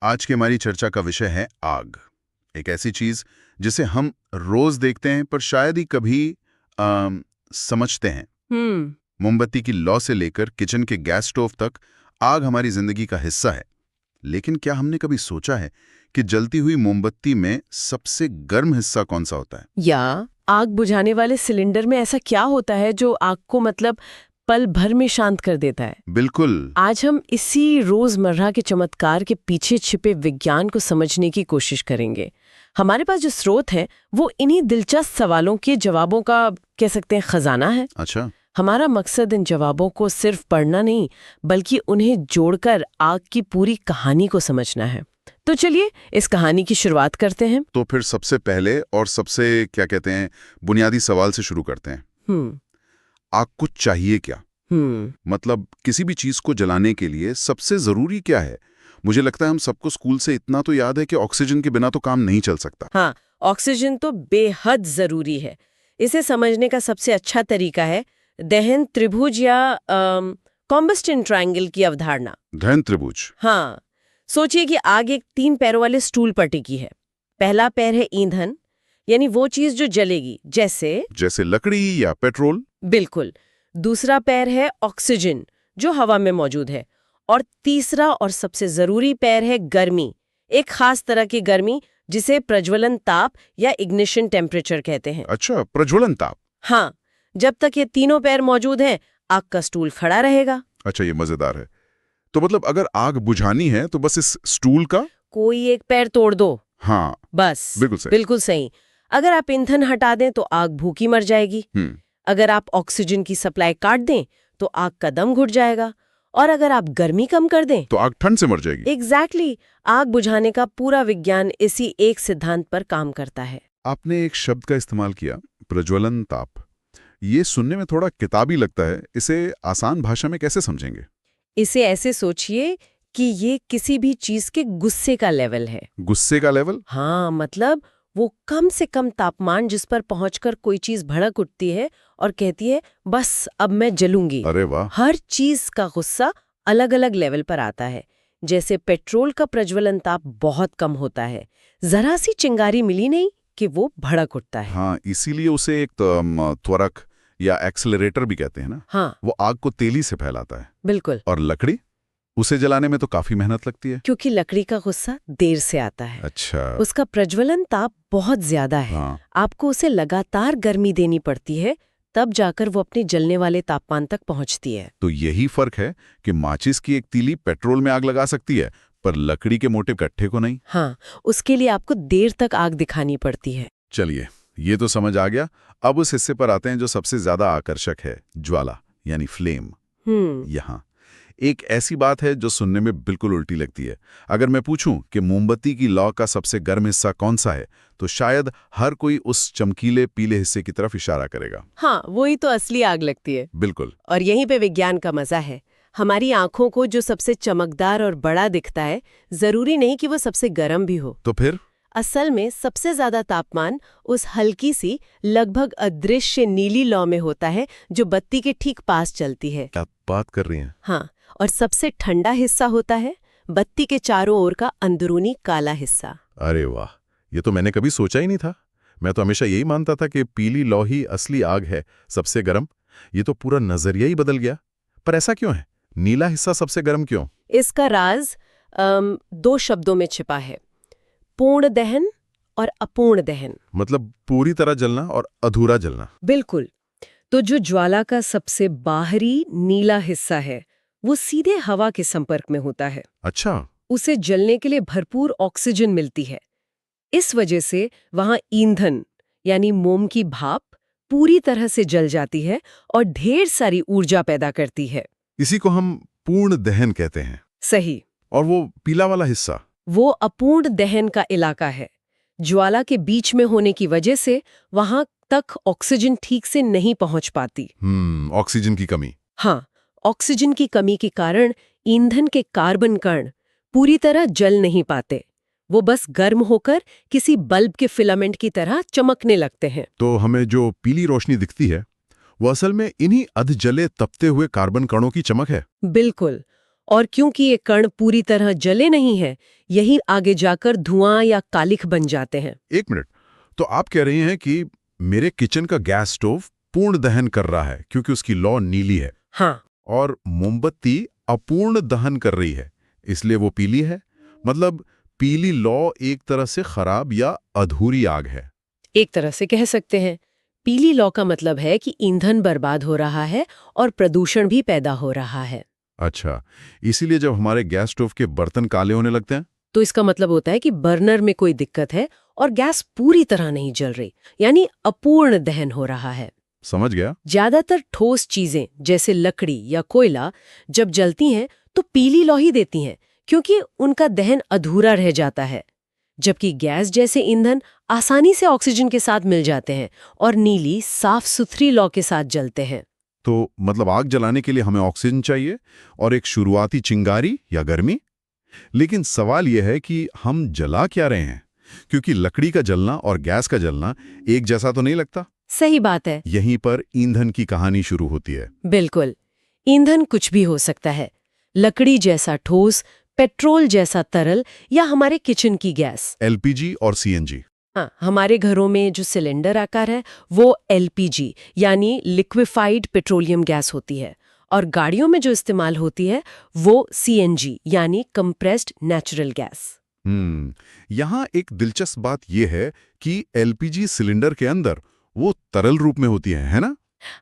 आज की हमारी चर्चा का विषय है आग। एक ऐसी चीज जिसे हम रोज देखते हैं पर शायद ही कभी समझते हैं। हम्म। मोमबत्ती की लौ से लेकर किचन के गैस स्टोव तक आग हमारी जिंदगी का हिस्सा है। लेकिन क्या हमने कभी सोचा है कि जलती हुई मोमबत्ती में सबसे गर्म हिस्सा कौन सा होता है? या आग बुझाने वाले सिलेंडर में ऐसा क्या होता है जो आग को पल भर में शांत कर देता है? बिल्कुल। आज हम इसी रोजमर्रा के चमत्कार के पीछे छिपे विज्ञान को समझने की कोशिश करेंगे। हमारे पास जो स्रोत है वो इन्हीं दिलचस्प सवालों के जवाबों का कह सकते हैं खजाना है। अच्छा। हमारा मकसद इन जवाबों को सिर्फ पढ़ना नहीं बल्कि उन्हें जोड़कर आग की पूरी कहानी को समझना है। तो चलिए इस कहानी की शुरुआत करते हैं। तो फिर सबसे पहले और सबसे क्या कहते हैं बुनियादी सवाल से शुरू करते हैं। आग को चाहिए क्या? मतलब किसी भी चीज को जलाने के लिए सबसे जरूरी क्या है? मुझे लगता है हम सबको स्कूल से इतना तो याद है कि ऑक्सीजन के बिना तो काम नहीं चल सकता। हाँ, ऑक्सीजन तो बेहद जरूरी है। इसे समझने का सबसे अच्छा तरीका है दहन त्रिभुज या कॉम्बस्टन ट्रायंगल की अवधारणा। दहन त्रिभुज। हाँ, सोचिए कि आग एक 3 पैरों वाले स्टूल पर टिकी है। पहला पैर है ईंधन, यानी वो चीज जो जलेगी, जैसे लकड़ी या पेट्रोल। बिल्कुल। दूसरा पैर है ऑक्सीजन, जो हवा में मौजूद है। और तीसरा और सबसे जरूरी पैर है गर्मी, एक खास तरह की गर्मी जिसे प्रज्वलन ताप या इग्निशन टेम्परेचर कहते हैं। अच्छा, प्रज्वलन ताप। हाँ, जब तक ये तीनों पैर मौजूद हैं, आग का स्टूल खड़ा रहेगा। अच्छा, ये मजेदार है। तो मतलब अगर आग बुझानी है तो बस इस स्टूल का कोई एक पैर तोड़ दो। हाँ, बस बिल्कुल सही। बिल्कुल सही। अगर आप ईंधन हटा दें तो आग भूखी मर जाएगी। अगर आप ऑक्सीजन की सप्लाई काट दें तो आग का दम घुट जाएगा। और अगर आप गर्मी कम कर दें तो आग ठंड से मर जाएगी। एग्जैक्टली। आग बुझाने का पूरा विज्ञान इसी एक सिद्धांत पर काम करता है। आपने एक शब्द का इस्तेमाल किया, प्रज्वलन ताप। ये सुनने में थोड़ा किताबी लगता है, इसे आसान भाषा में कैसे समझेंगे? इसे ऐसे सोचिए कि ये किसी भी चीज के गुस्से का लेवल है। गुस्से का लेवल? हाँ, मतलब वो कम से कम तापमान जिस पर पहुंचकर कोई चीज भड़क उठती है और कहती है बस अब मैं जलूंगी। अरे वाह। हर चीज का गुस्सा अलग अलग लेवल पर आता है। जैसे पेट्रोल का प्रज्वलन ताप बहुत कम होता है, जरा सी चिंगारी मिली नहीं कि वो भड़क उठता है। हाँ, इसीलिए उसे एक त्वरक या एक्सेलरेटर भी कहते हैं ना। हाँ, वो आग को तेजी से फैलाता है। बिल्कुल। और लकड़ी, उसे जलाने में तो काफी मेहनत लगती है। क्योंकि लकड़ी का गुस्सा देर से आता है। अच्छा। उसका प्रज्वलन ताप बहुत ज्यादा है। हाँ। आपको उसे लगातार गर्मी देनी पड़ती है, तब जाकर वो अपने जलने वाले तापमान तक पहुंचती है। तो यही फर्क है कि माचिस की एक तीली पेट्रोल में आग लगा सकती है पर लकड़ी के मोटे गट्ठे को नहीं। हाँ, उसके लिए आपको देर तक आग दिखानी पड़ती है। चलिए, ये तो समझ आ गया। अब उस हिस्से पर आते हैं जो सबसे ज्यादा आकर्षक है, ज्वाला यानी फ्लेम। यहाँ एक ऐसी बात है जो सुनने में बिल्कुल उल्टी लगती है। अगर मैं पूछूं कि मोमबत्ती की लौ का सबसे गर्म हिस्सा कौन सा है तो शायद हर कोई उस चमकीले पीले हिस्से की तरफ इशारा करेगा। हाँ, वही तो असली आग लगती है। बिल्कुल। और यहीं पे विज्ञान का मजा है। हमारी आंखों को जो सबसे चमकदार और बड़ा दिखता है, जरूरी नहीं कि वो सबसे गर्म भी हो। तो फिर असल में सबसे ज्यादा तापमान उस हल्की सी लगभग अदृश्य नीली लौ में होता है जो बत्ती के ठीक पास चलती है। क्या बात कर रही हैं? हाँ, और सबसे ठंडा हिस्सा होता है बत्ती के चारों ओर का अंदरूनी काला हिस्सा। अरे वाह, ये तो मैंने कभी सोचा ही नहीं था। मैं तो हमेशा यही मानता था कि पीली लौ ही असली आग है, सबसे गर्म। ये तो पूरा नजरिया ही बदल गया। पर ऐसा क्यों है? नीला हिस्सा सबसे गर्म क्यों? इसका राज 2 शब्दों में छिपा है, पूर्ण दहन और अपूर्ण दहन। मतलब पूरी तरह जलना और अधूरा जलना। बिल्कुल। तो जो ज्वाला का सबसे बाहरी नीला हिस्सा है वो सीधे हवा के संपर्क में होता है। अच्छा। उसे जलने के लिए भरपूर ऑक्सीजन मिलती है। इस वजह से वहां ईंधन यानी मोम की भाप पूरी तरह से जल जाती है और ढेर सारी ऊर्जा पैदा करती है। इसी को हम पूर्ण दहन कहते हैं। सही। और वो पीला वाला हिस्सा? वो अपूर्ण दहन का इलाका है। ज्वाला के बीच में होने की वजह से वहां तक ऑक्सीजन ठीक से नहीं पहुंच पाती। ऑक्सीजन की कमी। हाँ, ऑक्सीजन की कमी के कारण ईंधन के कार्बन कण पूरी तरह जल नहीं पाते। वो बस गर्म होकर किसी बल्ब के फिलामेंट की तरह चमकने लगते हैं। तो हमें जो पीली रोशनी दिखती है वो असल में इन्हीं अधजले तपते हुए कार्बन कणों की चमक है। बिल्कुल। और क्योंकि ये कण पूरी तरह जले नहीं है, यही आगे जाकर धुआं या कालिख बन जाते हैं। एक मिनट, तो आप कह रही हैं कि मेरे किचन का गैस स्टोव पूर्ण दहन कर रहा है क्योंकि उसकी लौ नीली है, हाँ, और मोमबत्ती अपूर्ण दहन कर रही है इसलिए वो पीली है। मतलब पीली लौ एक तरह से खराब या अधूरी आग है। एक तरह से कह सकते हैं। पीली लौ का मतलब है कि ईंधन बर्बाद हो रहा है और प्रदूषण भी पैदा हो रहा है। अच्छा, इसीलिए जब हमारे गैस स्टोव के बर्तन काले होने लगते हैं। तो इसका मतलब होता है कि बर्नर में कोई दिक्कत है और गैस पूरी तरह नहीं जल रही, यानी अपूर्ण दहन हो रहा है। समझ गया। ज्यादातर ठोस चीजें जैसे लकड़ी या कोयला जब जलती हैं तो पीली लौ ही देती हैं, क्योंकि उनका दहन अधूरा रह जाता है। जबकि गैस जैसे ईंधन आसानी से ऑक्सीजन के साथ मिल जाते हैं और नीली साफ सुथरी लौ के साथ जलते हैं। तो मतलब आग जलाने के लिए हमें ऑक्सीजन चाहिए और एक शुरुआती चिंगारी या गर्मी। लेकिन सवाल यह है कि हम जला क्या रहे हैं, क्योंकि लकड़ी का जलना और गैस का जलना एक जैसा तो नहीं लगता। सही बात है। यहीं पर ईंधन की कहानी शुरू होती है। बिल्कुल, ईंधन कुछ भी हो सकता है। लकड़ी जैसा ठोस, पेट्रोल जैसा तरल, या हमारे किचन की गैस। एलपीजी और सीएनजी। हाँ, हमारे घरों में जो सिलेंडर आकार है वो एलपीजी यानी लिक्विफाइड पेट्रोलियम गैस होती है, और गाड़ियों में जो इस्तेमाल होती है वो सीएनजी यानी कंप्रेस्ड नेचुरल गैस। यहाँ एक दिलचस्प बात यह है कि एलपीजी सिलेंडर के अंदर वो तरल रूप में होती है ना?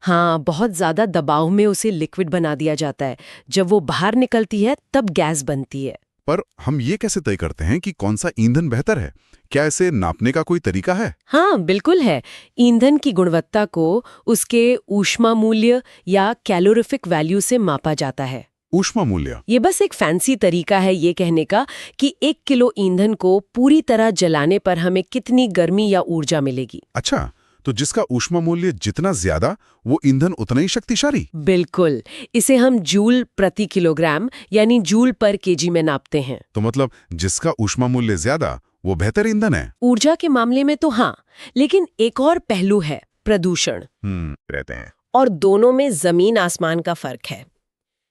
हाँ, बहुत ज्यादा दबाव में उसे लिक्विड बना दिया जाता है। जब वो बाहर निकलती है तब गैस बनती है। पर हम ये कैसे तय करते हैं कि कौन सा ईंधन बेहतर है? क्या इसे नापने का कोई तरीका है? हाँ, बिल्कुल है। ईंधन की गुणवत्ता को उसके ऊष्मा मूल्य या कैलोरीफिक वैल्यू से मापा जाता है। ऊष्मा मूल्य? ये बस एक फैंसी तरीका है ये कहने का कि 1 किलो ईंधन को पूरी तरह जलाने पर हमें कितनी गर्मी या ऊर्जा मिलेगी। अच्छा, तो जिसका ऊष्मा मूल्य जितना ज्यादा वो ईंधन उतना ही शक्तिशाली? बिल्कुल, इसे हम जूल प्रति किलोग्राम यानी जूल पर केजी में नापते हैं। तो मतलब जिसका ऊष्मा मूल्य ज्यादा वो बेहतर ईंधन है? ऊर्जा के मामले में तो हाँ, लेकिन एक और पहलू है प्रदूषण। रहते हैं। और दोनों में जमीन आसमान का फर्क है।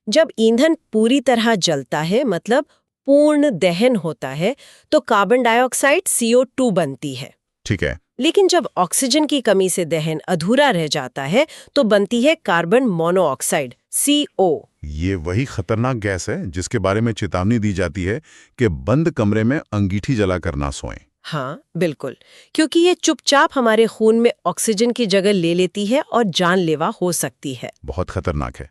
जब ईंधन पूरी तरह जलता है, मतलब पूर्ण दहन होता है, तो कार्बन डाइऑक्साइड CO2 बनती है। ठीक है। लेकिन जब ऑक्सीजन की कमी से दहन अधूरा रह जाता है तो बनती है कार्बन मोनोऑक्साइड CO। ये वही खतरनाक गैस है जिसके बारे में चेतावनी दी जाती है कि बंद कमरे में अंगीठी जलाकर ना सोएं। हाँ, बिल्कुल, क्योंकि ये चुपचाप हमारे खून में ऑक्सीजन की जगह ले लेती है और जानलेवा हो सकती है। बहुत खतरनाक है।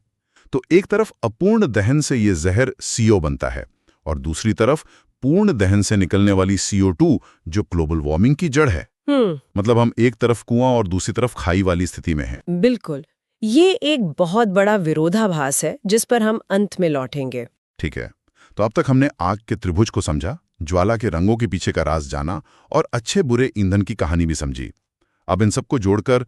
तो एक तरफ अपूर्ण दहन से ये जहर CO बनता है और दूसरी तरफ पूर्ण दहन से निकलने वाली CO2 जो ग्लोबल वार्मिंग की जड़ है। मतलब हम एक तरफ कुआं और दूसरी तरफ खाई वाली स्थिति में हैं। बिल्कुल, ये एक बहुत बड़ा विरोधाभास है जिस पर हम अंत में लौटेंगे। ठीक है, तो अब तक हमने आग के त्रिभुज को समझा, ज्वाला के रंगों के पीछे का राज जाना और अच्छे बुरे ईंधन की कहानी भी समझी। अब इन सबको जोड़कर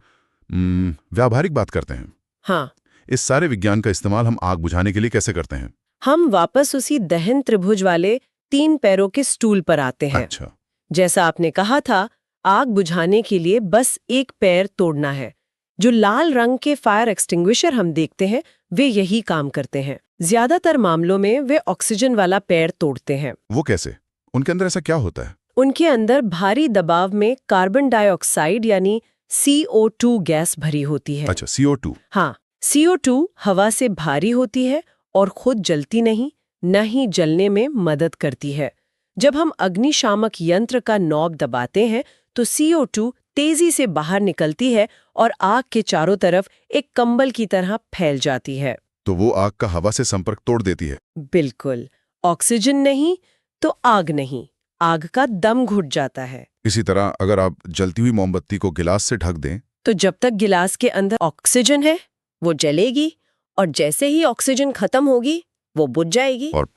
व्यावहारिक बात करते हैं। हाँ, इस सारे विज्ञान का इस्तेमाल हम आग बुझाने के लिए कैसे करते हैं? हम वापस उसी दहन त्रिभुज वाले 3 पैरों के स्टूल पर आते हैं। अच्छा। जैसा आपने कहा था, आग बुझाने के लिए बस एक पैर तोड़ना है। जो लाल रंग के फायर एक्सटिंग्विशर हम देखते हैं वे यही काम करते हैं। ज्यादातर मामलों में वे ऑक्सीजन वाला पैर तोड़ते हैं। वो कैसे? उनके अंदर ऐसा क्या होता है? उनके अंदर भारी दबाव में कार्बन डाइऑक्साइड यानी CO2 गैस भरी होती है। अच्छा, CO2। हाँ, CO2 हवा से भारी होती है और खुद जलती नहीं, न ही जलने में मदद करती है। जब हम अग्निशामक यंत्र का नॉब दबाते हैं तो CO2 तेजी से बाहर निकलती है और आग के चारों तरफ एक कंबल की तरह फैल जाती है। तो वो आग का हवा से संपर्क तोड़ देती है? बिल्कुल, ऑक्सीजन नहीं तो आग नहीं, आग का दम घुट जाता है। इसी तरह अगर आप जलती हुई मोमबत्ती को गिलास से ढक दें तो जब तक गिलास के अंदर ऑक्सीजन है वो जलेगी, और जैसे ही ऑक्सीजन खत्म होगी वो बुझ जाएगी। और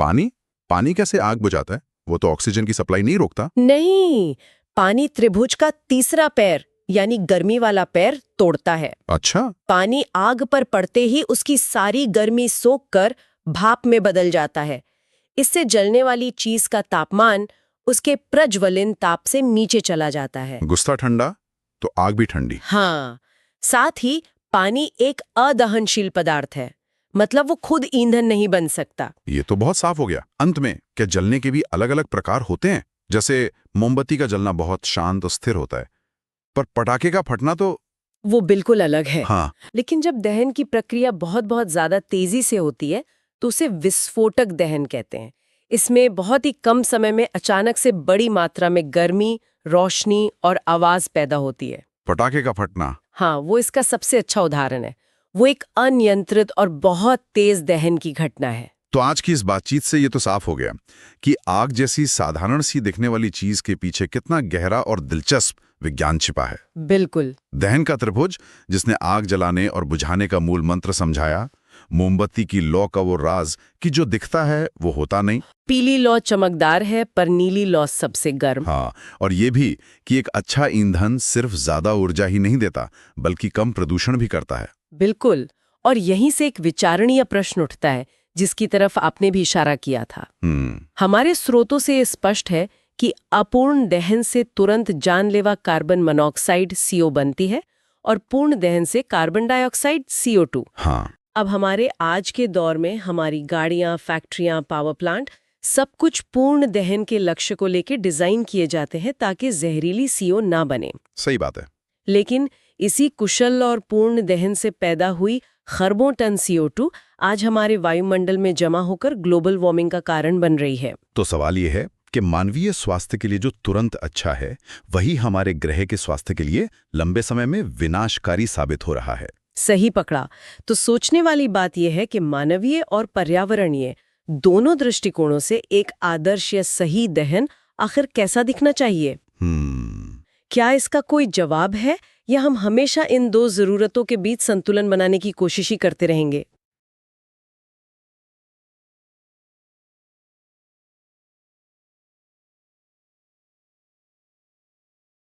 पानी कैसे आग बुझाता है? वो तो ऑक्सीजन की सप्लाई नहीं रोकता। नहीं, पानी त्रिभुज का तीसरा पैर यानी गर्मी वाला पैर तोड़ता है। अच्छा। पानी आग पर पड़ते ही उसकी सारी गर्मी सोखकर भाप में बदल जाता है। इससे जलने वाली चीज का तापमान उसके प्रज्वलन ताप से नीचे चला जाता है। गुस्सा ठंडा तो आग भी ठंडी। हाँ, साथ ही पानी एक अदहनशील पदार्थ है। मतलब वो खुद ईंधन नहीं बन सकता। ये तो बहुत साफ हो गया। अंत में क्या जलने के भी अलग अलग प्रकार होते हैं? जैसे मोमबत्ती का जलना बहुत शांत और स्थिर होता है, पर पटाखे का फटना तो वो बिल्कुल अलग है। हाँ, लेकिन जब दहन की प्रक्रिया बहुत बहुत ज्यादा तेजी से होती है तो उसे विस्फोटक दहन कहते हैं। इसमें बहुत ही कम समय में अचानक से बड़ी मात्रा में गर्मी, रोशनी और आवाज पैदा होती है। पटाखे का फटना। हाँ, वो इसका सबसे अच्छा उदाहरण है। वो एक अनियंत्रित और बहुत तेज दहन की घटना है। तो आज की इस बातचीत से ये तो साफ हो गया कि आग जैसी साधारण सी दिखने वाली चीज के पीछे कितना गहरा और दिलचस्प विज्ञान छिपा है। बिल्कुल। दहन का त्रिभुज जिसने आग जलाने और बुझाने का मूल मंत्र समझाया, मोमबत्ती की लौ का वो राज कि जो दिखता है वो होता नहीं। पीली लौ चमकदार है पर नीली लौ सबसे गर्म। हाँ, और ये भी कि एक अच्छा ईंधन सिर्फ ज्यादा ऊर्जा ही नहीं देता बल्कि कम प्रदूषण भी करता है। बिल्कुल। और यहीं से एक विचारणीय प्रश्न उठता है जिसकी तरफ आपने भी इशारा किया था। हमारे स्रोतों से ये स्पष्ट है कि अपूर्ण दहन से तुरंत जानलेवा कार्बन मोनोऑक्साइड CO बनती है और पूर्ण दहन से कार्बन डाइऑक्साइड CO2। हाँ, अब हमारे आज के दौर में हमारी गाड़ियां, फैक्ट्रियां, पावर प्लांट सब कुछ पूर्ण दहन के लक्ष्य को लेकर डिजाइन किए जाते हैं ताकि जहरीली CO ना बने। सही बात है। लेकिन इसी कुशल और पूर्ण दहन से पैदा हुई खरबों टन CO2 आज हमारे वायुमंडल में जमा होकर ग्लोबल वार्मिंग का कारण बन रही है। तो सवाल ये है कि मानवीय स्वास्थ्य के लिए जो तुरंत अच्छा है वही हमारे ग्रह के स्वास्थ्य के लिए लंबे समय में विनाशकारी साबित हो रहा है। सही पकड़ा। तो सोचने वाली बात यह है कि मानवीय और पर्यावरणीय दोनों दृष्टिकोणों से एक आदर्श या सही दहन आखिर कैसा दिखना चाहिए? क्या इसका कोई जवाब है या हम हमेशा इन दो जरूरतों के बीच संतुलन बनाने की कोशिश ही करते रहेंगे?